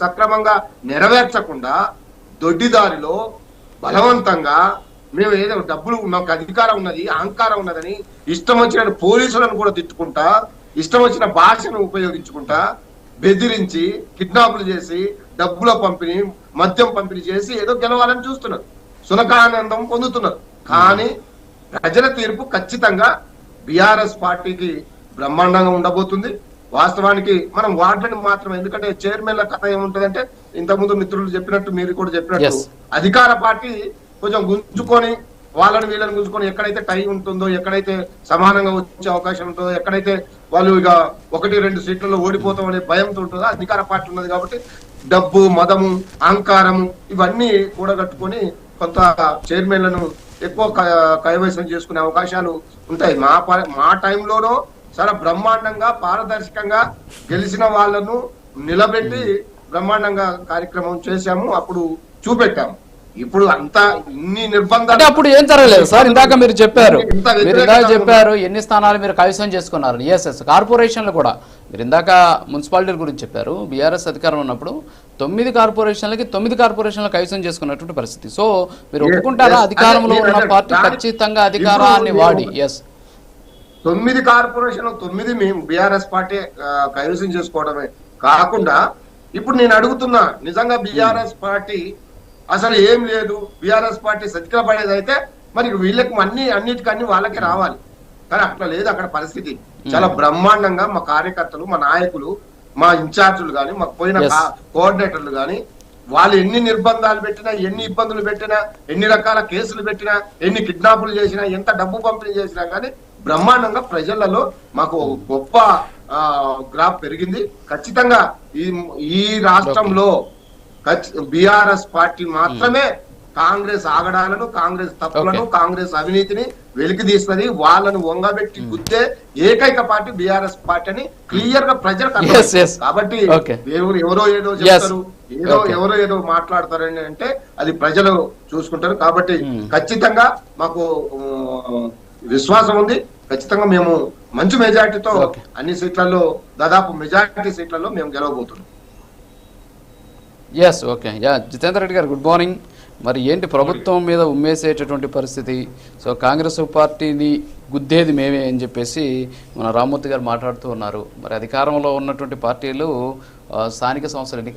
సక్రమంగా నెరవేర్చకుండా దొడ్డిదారిలో బలవంతంగా మేము ఏదో డబ్బులు మాకు అధికారం ఉన్నది, అహంకారం ఉన్నదని ఇష్టం వచ్చిన పోలీసులను కూడా తిట్టుకుంటా, ఇష్టం వచ్చిన భాషను ఉపయోగించుకుంటా, బెదిరించి కిడ్నాపులు చేసి డబ్బుల పంపిణీ, మద్యం పంపిణీ చేసి ఏదో గెలవాలని చూస్తున్నారు, సునకానందం పొందుతున్నారు. కానీ ప్రజల తీర్పు ఖచ్చితంగా బీఆర్ఎస్ పార్టీకి బ్రహ్మాండంగా ఉండబోతుంది. వాస్తవానికి మనం వార్డులను మాత్రం, ఎందుకంటే చైర్మన్ల కథ ఏముంటదంటే, ఇంతకుముందు మిత్రులు చెప్పినట్టు మీరు కూడా చెప్పినట్టు అధికార పార్టీ కొంచెం గుంజుకొని వాళ్ళని వీళ్ళని గుంజుకొని ఎక్కడైతే టై ఉంటుందో, ఎక్కడైతే సమానంగా వచ్చే అవకాశం ఉంటుందో, ఎక్కడైతే వాళ్ళు ఇక 1-2 సీట్లలో ఓడిపోతాం అనే భయంతో ఉంటుందో అధికార పార్టీ ఉన్నది. కాబట్టి డబ్బు, మదము, అహంకారము ఇవన్నీ కూడగట్టుకొని కొంత చైర్మన్లను ఎక్కువ కైవసం చేసుకునే అవకాశాలు ఉంటాయి. మా టైంలోనో చాలా బ్రహ్మాండంగా పారదర్శకంగా గెలిచిన వాళ్ళను నిలబెట్టి బ్రహ్మాండంగా కార్యక్రమం చేశాము, అప్పుడు చూపెట్టాము. ఇప్పుడు అంతా ఇన్ని నిర్బంధాలు అప్పుడు ఏం జరగలేదు సార్. ఇందాక మీరు చెప్పారు ఎన్ని స్థానాలు మీరు కైవసం చేసుకున్నారు. ఎస్ కార్పొరేషన్లు కూడా మీరు ఇందాక మున్సిపాలిటీ గురించి చెప్పారు. బీఆర్ఎస్ అధికారం ఉన్నప్పుడు 9 కార్పొరేషన్లకి 9 కార్పొరేషన్లు కైవసం చేసుకున్నటువంటి పరిస్థితి. సో మీరు ఒప్పుకుంటారా అధికారంలో ఉన్న పార్టీ ఖచ్చితంగా అధికారాన్ని వాడి? ఎస్ 9 కార్పొరేషన్లు 9 మేము బీఆర్ఎస్ పార్టీ కైవసం చేసుకోవడమే కాకుండా, ఇప్పుడు నేను అడుగుతున్నా, నిజంగా బీఆర్ఎస్ పార్టీ అసలు ఏం లేదు, బీఆర్ఎస్ పార్టీ సతికిల పడేది అయితే మరి వీళ్ళకి అన్నిటికన్నీ వాళ్ళకి రావాలి. కానీ అట్లా లేదు అక్కడ పరిస్థితి. చాలా బ్రహ్మాండంగా మా కార్యకర్తలు, మా నాయకులు, మా ఇన్ఛార్జులు కానీ, మాకు పోయిన కోఆర్డినేటర్లు కానీ, వాళ్ళు ఎన్ని నిర్బంధాలు పెట్టినా, ఎన్ని ఇబ్బందులు పెట్టినా, ఎన్ని రకాల కేసులు పెట్టినా, ఎన్ని కిడ్నాపులు చేసినా, ఎంత డబ్బు పంపిణీ చేసినా కానీ బ్రహ్మాండంగా ప్రజలలో మాకు గొప్ప గ్రాఫ్ పెరిగింది. ఖచ్చితంగా ఈ రాష్ట్రంలో బీఆర్ఎస్ పార్టీ మాత్రమే కాంగ్రెస్ ఆగడాలను, కాంగ్రెస్ తప్పులను, కాంగ్రెస్ అవినీతిని వెలికి తీస్తుంది. వాళ్ళను వంగబెట్టి గుద్దే ఏకైక పార్టీ బీఆర్ఎస్ పార్టీ అని క్లియర్ గా ప్రజలకు. కాబట్టి ఎవరో ఏదో చెప్తారు, ఎవరో ఏదో మాట్లాడతారని అంటే అది ప్రజలు చూసుకుంటారు. కాబట్టి ఖచ్చితంగా మాకు విశ్వాసం ఉంది. ఖచ్చితంగా మేము మంచి మెజార్టీతో అన్ని సీట్లలో, దాదాపు మెజార్టీ సీట్లలో మేము గెలవబోతున్నాం. Yes okay. జితేందర్ రెడ్డి గారు గుడ్ మార్నింగ్. మరి ఏంటి ప్రభుత్వం మీద ఉమ్మేసేటటువంటి పరిస్థితి? సో కాంగ్రెస్ పార్టీని గుద్దేది మేమే అని చెప్పేసి మన రామ్మూర్తి గారు మాట్లాడుతూ ఉన్నారు. మరి అధికారంలో ఉన్నటువంటి పార్టీలు స్థానిక సంస్థలు ఎన్నిక